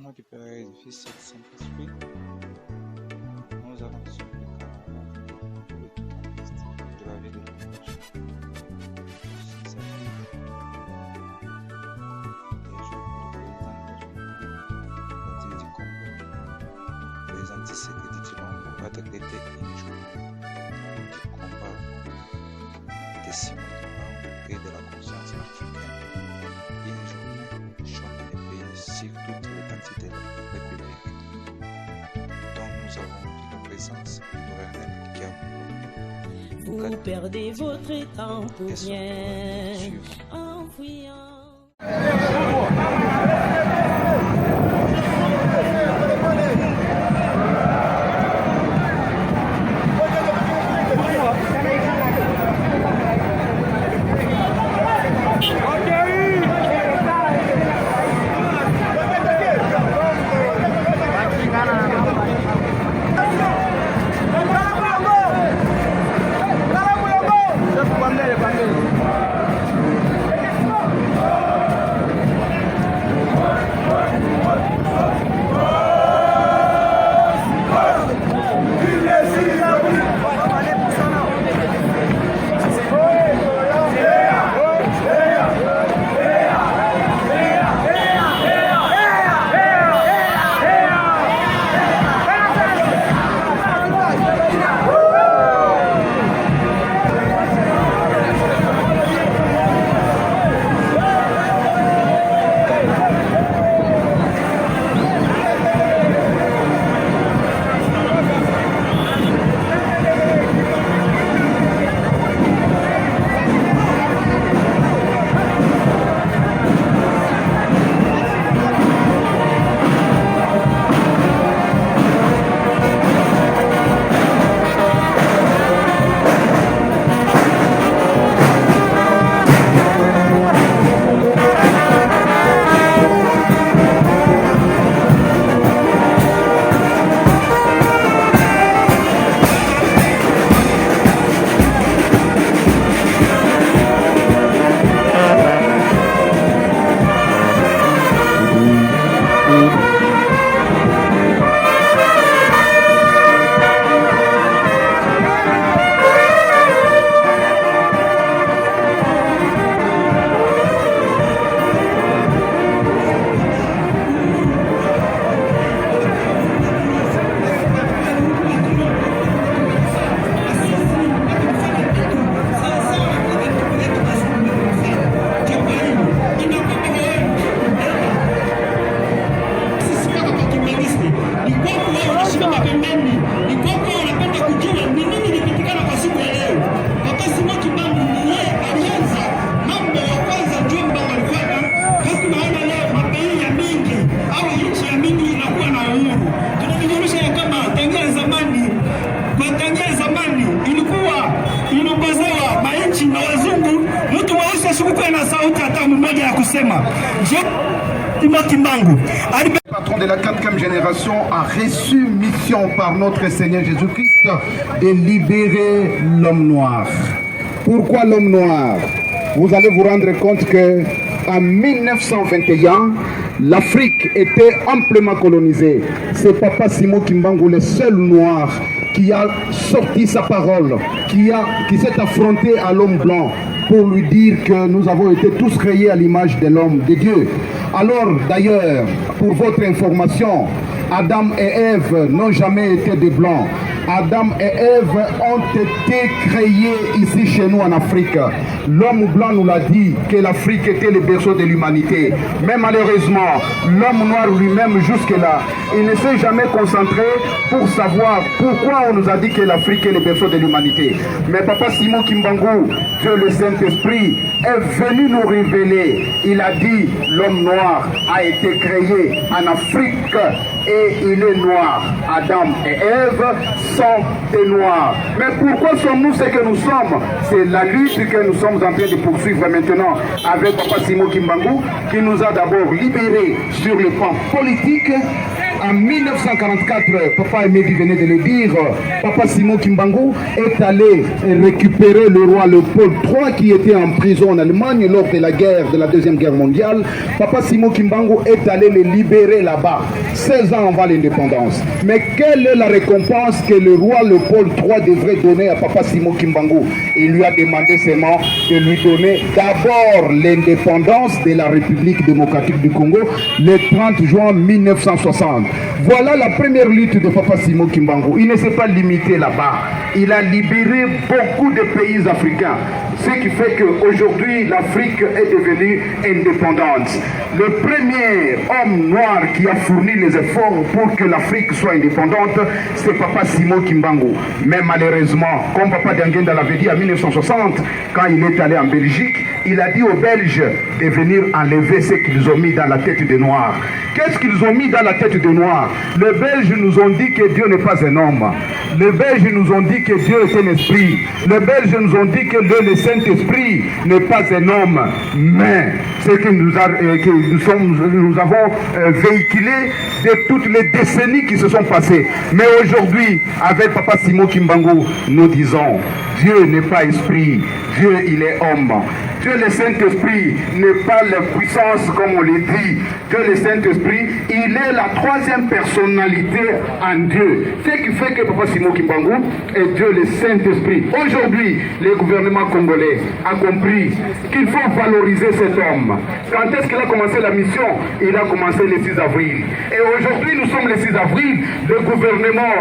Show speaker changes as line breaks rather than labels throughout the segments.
au nom du Père et du Fils et du Saint-Esprit, nous allons supplier le tournaliste de la vie de l'image. C'est ça. Les jours pour le président du Congo, président Tshisekedi Tshilombo va décréter une journée du combat des Simon et de la conscience africaine. Une journée chante les pays sur toute l'étendue de la République, dont nous avons vu la présence du gouverneur Kiamu.
Vous perdez votre temps pour rien en fuyant.
Le patron de la 4e génération a reçu mission par notre Seigneur Jésus-Christ de libérer l'homme noir. Pourquoi l'homme noir? Vous allez vous rendre compte que en 1921, l'Afrique était amplement colonisée. C'est Papa Simon Kimbangu, le seul noir, qui a sorti sa parole, qui s'est affronté à l'homme blanc pour lui dire que nous avons été tous créés à l'image de l'homme, de Dieu. Alors d'ailleurs, pour votre information, Adam et Ève n'ont jamais été des blancs. Adam et Ève ont été créés ici chez nous en Afrique. L'homme blanc nous l'a dit que l'Afrique était le berceau de l'humanité. Mais malheureusement, l'homme noir lui-même jusque-là, il ne s'est jamais concentré pour savoir pourquoi on nous a dit que l'Afrique est le berceau de l'humanité. Mais Papa Simon Kimbangu, Dieu le Saint-Esprit, est venu nous révéler. Il a dit l'homme noir a été créé en Afrique et il est noir. Adam et Ève sont des noirs. Mais pourquoi sommes-nous ce que nous sommes? C'est la lutte que nous sommes en train de poursuivre maintenant avec Papa Simon Kimbangu, qui nous a d'abord libérés sur le plan politique en 1944, Papa Emedi venait de le dire, Papa Simon Kimbangu est allé récupérer le roi Léopold III qui était en prison en Allemagne lors de la guerre, de la Deuxième Guerre mondiale. Papa Simon Kimbangu est allé le libérer là-bas, 16 ans avant l'indépendance. Mais quelle est la récompense que le roi Léopold III devrait donner à Papa Simon Kimbangu? Il lui a demandé seulement de lui donner d'abord l'indépendance de la République démocratique du Congo le 30 juin 1960. Voilà la première lutte de Papa Simon Kimbangu. Il ne s'est pas limité là-bas. Il a libéré beaucoup de pays africains. Ce qui fait qu'aujourd'hui, l'Afrique est devenue indépendante. Le premier homme noir qui a fourni les efforts pour que l'Afrique soit indépendante, c'est Papa Simon Kimbangu. Mais malheureusement, comme Papa Diangenda l'avait dit en 1960, quand il est allé en Belgique, il a dit aux Belges de venir enlever ce qu'ils ont mis dans la tête des Noirs. Qu'est-ce qu'ils ont mis dans la tête des Noirs? Les Belges nous ont dit que Dieu n'est pas un homme. Les Belges nous ont dit que Dieu est un esprit. Les Belges nous ont dit que le Saint-Esprit n'est pas un homme. Mais ce que nous avons véhiculé de toutes les décennies qui se sont passées. Mais aujourd'hui, avec Papa Simon Kimbangu, nous disons, Dieu n'est pas esprit, Dieu il est homme. Dieu le Saint-Esprit n'est pas la puissance comme on le dit. Dieu le Saint-Esprit, il est la troisième personnalité en Dieu. Ce qui fait que Papa Simon Kimbangu est Dieu le Saint-Esprit. Aujourd'hui, le gouvernement congolais a compris qu'il faut valoriser cet homme. Quand est-ce qu'il a commencé la mission? Il a commencé le 6 avril. Et aujourd'hui, nous sommes le 6 avril. Le gouvernement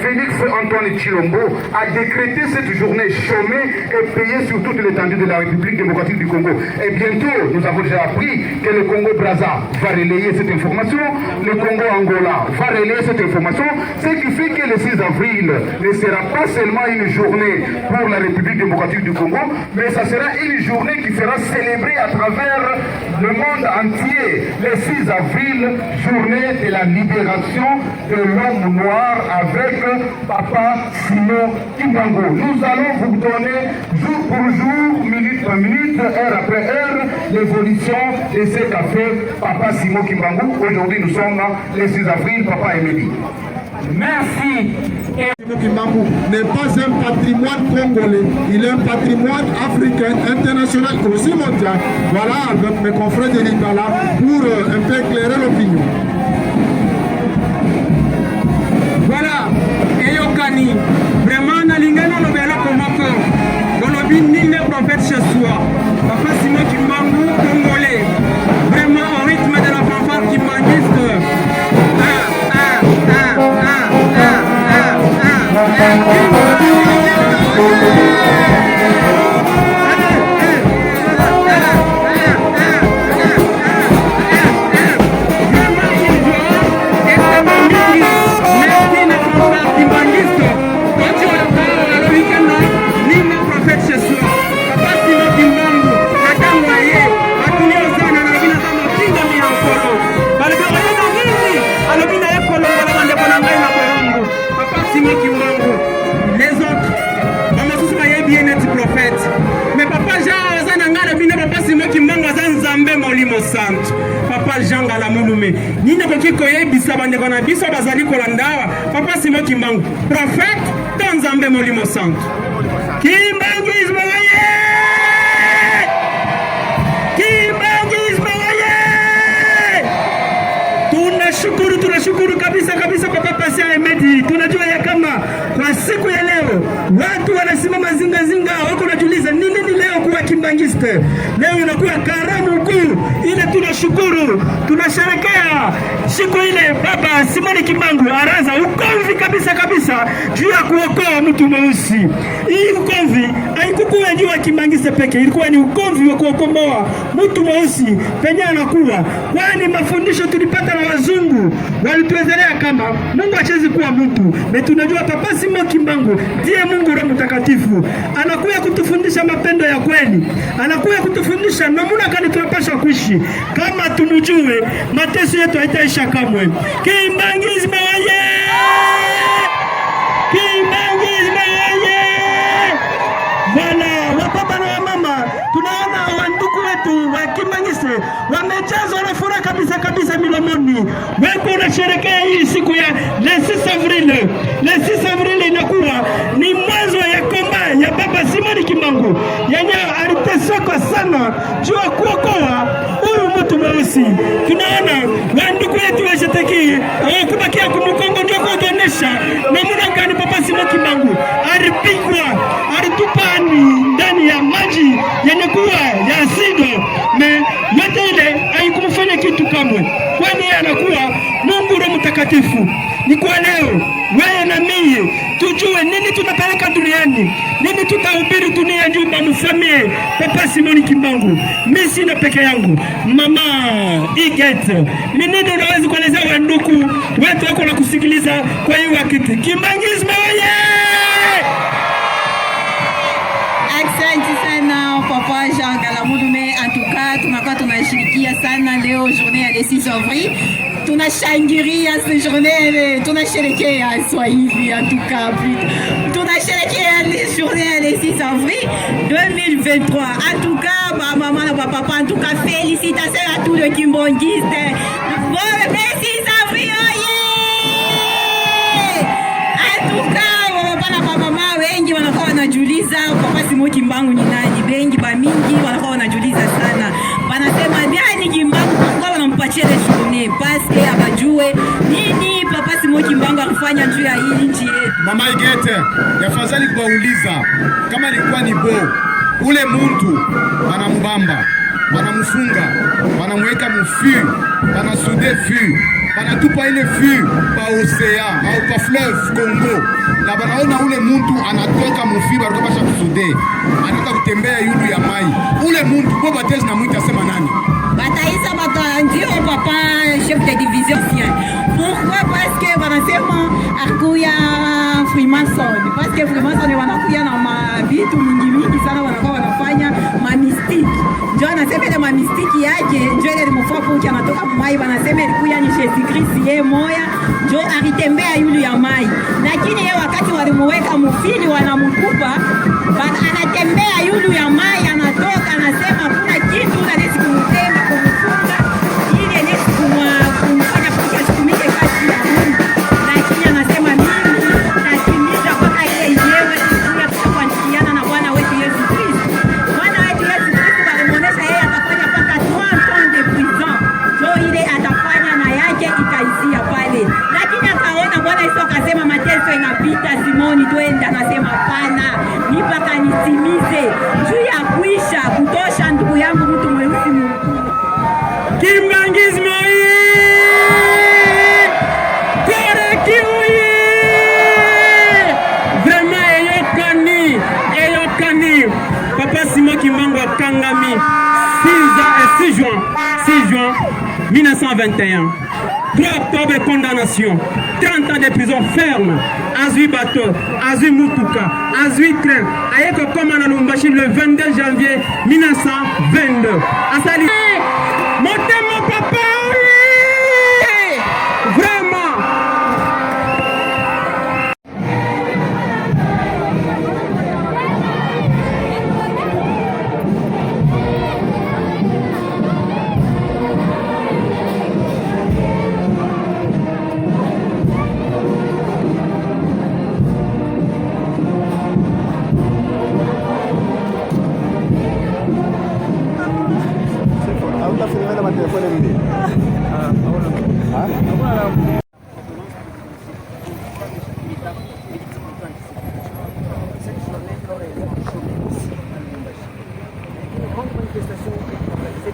Félix Antoine Tshilombo a décrété cette journée chômée et payée sur toute l'étendue de la République démocratique du Congo. Et bientôt, nous avons déjà appris que le Congo-Brazza va relayer cette information, le Congo-Angola va relayer cette information, ce qui fait que le 6 avril ne sera pas seulement une journée pour la République démocratique du Congo, mais ça sera une journée qui sera célébrée à travers le monde entier. Le 6 avril, journée de la libération de l'homme noir avec Papa Simon Kimbangu. Nous allons vous donner jour pour jour, minute par minute, heure après heure, l'évolution de ce qu'a fait Papa Simon Kimbangu. Aujourd'hui, nous sommes le 6 avril, Papa Emedi.
Merci.
Simon Kimbangu n'est pas un patrimoine congolais, il est un patrimoine africain, international, aussi mondial. Voilà, avec mes confrères de Lingala, pour un peu éclairer l'opinion.
Voilà, Eyokani, vraiment, Nalingano Lobela Komoko, Golobi Nine prophète chez soi, Papa Simon Kimbangu, congolais, vraiment au rythme de la fanfare kimbanguiste. Papa Jean Galamounoumé, ni ne peut que bisa bande kona biso bazali kolandawa. Papa Simon Kimbangu, prophète dans Zambé Molimo Centre. Kimbangu Ismaël, Kimbangu Ismaël. Tunashukuru kabisa Papa Pasia Emedi. Tunajua ya kama kwa siku ya leo watu wanasimama zinga wako najuliza nini leo kuwa kimbangiste. Leo inakuwa karamu kuu ile, tunashukuru, tunasherekea siku ile Baba Simon Kimbangu araza ukomvi kabisa juu ya kuokoa mtu mweusi. Hii ukomvi haikukuwa juu ya kimbangiste peke, ilikuwa ni ukomvi wa kuokoa mtu mweusi penye anakuwa, kwani mafundisho tulipata na wazungu walituelezea kama Mungu hachezi kuwa mtu. Na tunajua Papa Simon Kimbangu ndiye Mungu Roho Mtakatifu, anakuja kutufundisha mapendo ya kweli, anakuja kutufundisha namna gani tunapaswa kuishi. Kama tumjue, mateso yetu haitaisha kamwe. Kimbangizme waye! Kimbangizme waye! Wala wapapa na wamama, tunaona wandugu wetu wa Kimbangise wamejazwa na furaha kabisa milomoni. Wepo tunasherekea hii siku ya le 6 Avril. Le 6 Avril inakuwa ni mwanzo ya komba ya Baba Simoni Kimbangu yenye aliteseka sana juu ya kuokoa huyu mtu mweusi. Tunaona wandugu yetu wa Jeteki kubakia kumukongo ndio kuonyesha namna gani Baba Simoni Kimbangu alipigwa, alitupani ndani ya maji yenye kuwa ya asido, na yote ile haikumfanya kitu kamwe, kwani yeye anakuwa Mungu Roho Mtakatifu. Ni kwa leo wewe na mimi tujue nini tunapeleka duniani, nini tutahubiri dunia nzima. Mfamie Papa Simoni Kimbangu, mimi sina peke yangu, mama Iget. Ni nini unaweza kuelezea wandugu wetu wako na kusikiliza kwa hiyo wakati Kimbangisme oye!
Asante sana Papa Jean Kalamudume. En tout cas, tunakuwa tunashirikia sana leo journée ya 6 Avril. Tunashangilia cette journée, tunasherekea Swahili en tout cas. Tunasherekea les journées les 6 Avril 2023. En tout cas, maman et papa, en tout cas, félicitations à tous les Kimbongistes. Bon le 6 Avril, en tout cas, papa na mama wengi wanakuwa wanajiuliza Papa Simoni Kimbangu ni nani. Wengi ba mingi wanakuwa wanajiuliza sana. Wanasema nani Kimbangu, kwa wanampatia ile journée parce que abajue nini Papa Simoni Kimbangu alifanya juu ya hii nchi yetu.
Mama Igete, yafadhali kuwauliza kama ilikuwa ni bo ule muntu wanambamba, wanamufunga, wanamweka mufu, wanasude fu, wanatupa ile fu pa océan au pa fleuve Congo, na banaona ule muntu anatoka mufu barukabasha kusude, anataka kutembea yulu ya mai. Ule muntu bo batezi na mwita sema nani?
Bataisa bata ndio papa chef de division sien. Pourquoi? Parce que wanasema akuya Freemason. Parce que Freemason wanakuya na mabitu mingi sana, wanakuwa wanafanya ma mystique. Ndio anasema ile ma mystique yake ndio ile mfuapo uki anatoka mai, wanasema ilikuya ni Jesus Christ yeye moya ndio alitembea yule ya mai. Lakini yeye wakati walimuweka mufili wanamkupa, anatembea yule ya mai, anatoka anasema kuna kitu anaweza kumtema kumfunga ili anaweza kumfanya kusikumike kazi ya Mungu. Lakini anasema mimi natimiza mpaka ile yenyewe ya kufuatiana na Bwana wetu Yesu Kristo. Bwana wetu Yesu Kristo alimuonesha yeye atafanya mpaka 30 ans de prison. Ndio ile atafanya na yake ikaizia pale. Lakini akaona Bwana Yesu akasema mateso inapita, Simoni twende. Anasema hapana, ni mpaka nitimize juu ya kuisha kutosha ndugu yangu mtu mweusi mkuu.
Kimbangisme oye! Koreki oye! Vraiment eyokani Papa Simoni Kimbangu akangami 6 juin 1921. 3 octobre, condamnation. 30 ans de prison ferme. Azui bateau, Azui Mutuka, Azui train. Ayeko Koma na Lubumbashi le 22 janvier 1922. Asali. Motema papa! Vraiment!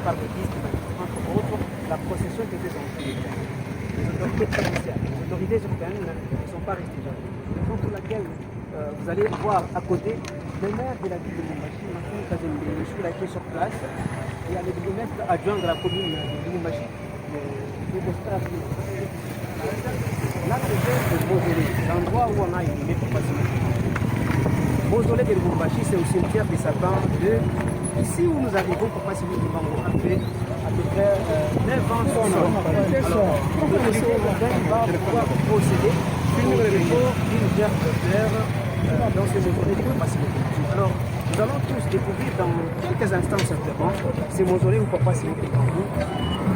Par l'église, entre autres, la procession qui était dans les autorités provinciales, les autorités urbaines ne sont pas restées jamais. Raison pour laquelle vous allez voir à côté le maire de la ville de Lubumbashi, Martin Kazembe, qui a été sur place, et il y a le bourgmestre adjoint de la commune de Lubumbashi, le Bostra. Là, c'est le mausolée, l'endroit où on a inhumé Papa Simoni. Le mausolée de Lubumbashi, c'est au cimetière des sapins de. Ici où nous arrivons, Papa Simoni Kimbangu a fait à peu près 9 ans son nom. Alors, l'autorité urbaine va pouvoir procéder au dépôt d'une gerbe de terre dans ce mausolée de Papa Simon Kimbangu. Alors, nous allons tous découvrir dans quelques instants simplement ces mausolées où Papa Simon Kimbangu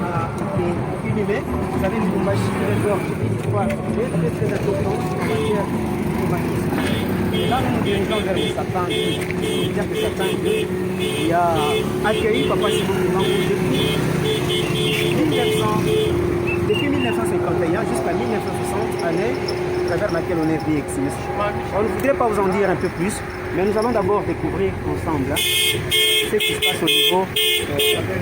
a été inhumé. Vous savez, Lubumbashi regorge une histoire très importante en matière humaniste. Et là, nous nous dirigeons vers le Satan, c'est-à-dire que Satan qui a accueilli Papa Simon Kimbangu depuis 1951 jusqu'à 1960, année à travers laquelle on est vie existe. On ne voudrait pas vous en dire un peu plus, mais nous allons d'abord découvrir ensemble ce qui se passe au niveau.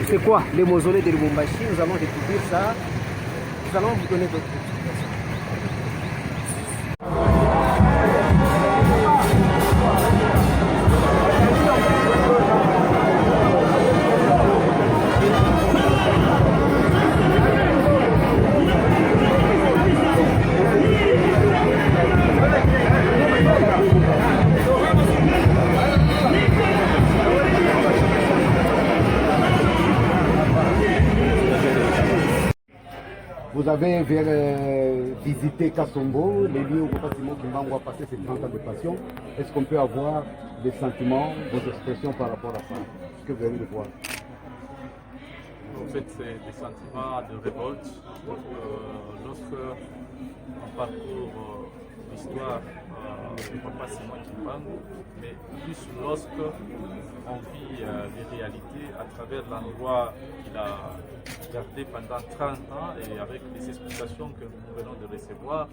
C'est quoi les mausolées de Lubumbashi? Nous allons découvrir ça. Nous allons vous donner d'autres explications.
Vous avez visité Kassongo, les lieux où Papa Simon Kimbangu a passé ses 30 ans de passion. Est-ce qu'on peut avoir des sentiments, des expressions par rapport à ça? Ce que vous avez de voir.
En fait, c'est des sentiments de révolte. Lorsque on parcourt l'histoire de Papa Simon Kimbangu, mais plus lorsque on vit les réalités à travers l'endroit qu'il a gardé pendant 30 ans et avec les explications que nous venons de recevoir,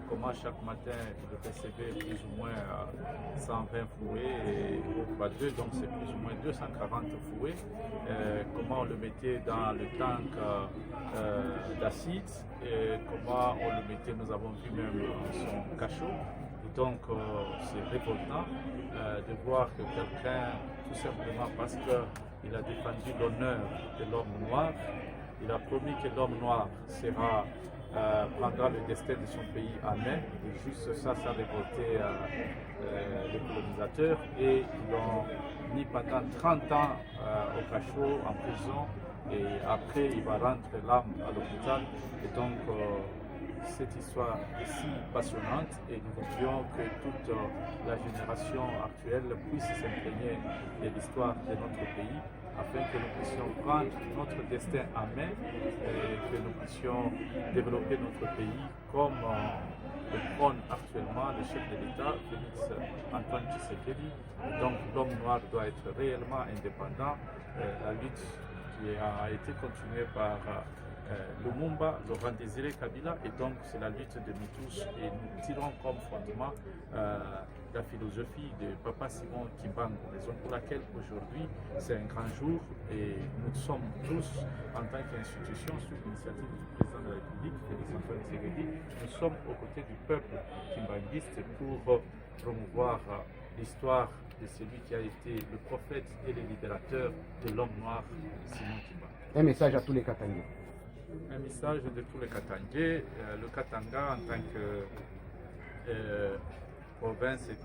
comment chaque matin il recevait plus ou moins 120 fouets et au Badeux, donc c'est plus ou moins 240 fouets, comment on le mettait dans le tank d'acide, et comment on le mettait, nous avons vu même son cachot. Donc c'est révoltant de voir que quelqu'un, tout simplement parce qu'il a défendu l'honneur de l'homme noir, il a promis que l'homme noir prendra le destin de son pays à main, et juste ça révoltait les colonisateurs, et ils l'ont mis pendant 30 ans au cachot, en prison, et après il va rendre l'âme à l'hôpital. Et donc cette histoire est si passionnante, et nous voudrions que toute la génération actuelle puisse s'imprégner de l'histoire de notre pays, afin que nous puissions prendre notre destin en main et que nous puissions développer notre pays comme le prône actuellement le chef de l'État, Félix Antoine Tshisekedi. Donc l'homme noir doit être réellement indépendant. La lutte qui a été continuée par Lumumba, Laurent Désiré Kabila, et donc c'est la lutte de nous tous, et nous tirons comme fondement la philosophie de Papa Simon Kimbangu, raison pour laquelle aujourd'hui c'est un grand jour, et nous sommes tous en tant qu'institution, sous l'initiative du président de la République, Félix Antoine Tshisekedi, nous sommes aux côtés du peuple kimbanguiste pour promouvoir l'histoire de celui qui a été le prophète et le libérateur de l'homme noir, Simon Kimbangu.
Un message à tous les Katangais.
Un message de tous les Katangais. Le Katanga, en tant que province et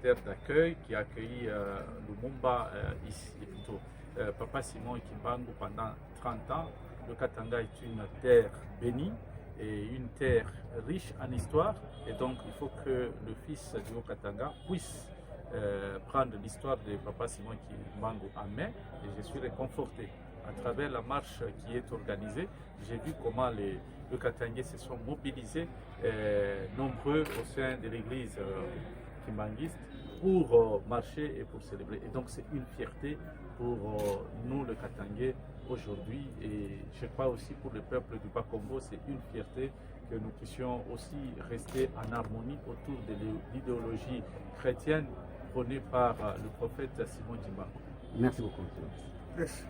terre d'accueil, qui a accueilli Lumumba ici, plutôt Papa Simon Kimbangu pendant 30 ans. Le Katanga est une terre bénie et une terre riche en histoire, et donc il faut que le fils du Haut-Katanga puisse prendre l'histoire de Papa Simon Kimbangu en main, et je suis réconforté. À travers la marche qui est organisée, j'ai vu comment les Katangais se sont mobilisés, nombreux au sein de l'église kimbanguiste, pour marcher et pour célébrer. Et donc c'est une fierté pour nous, le Katangais, aujourd'hui, et je crois aussi pour le peuple du Bas-Congo, c'est une fierté que nous puissions aussi rester en harmonie autour de l'idéologie chrétienne prônée par le prophète Simon Kimbangu.
Merci beaucoup.
Yes.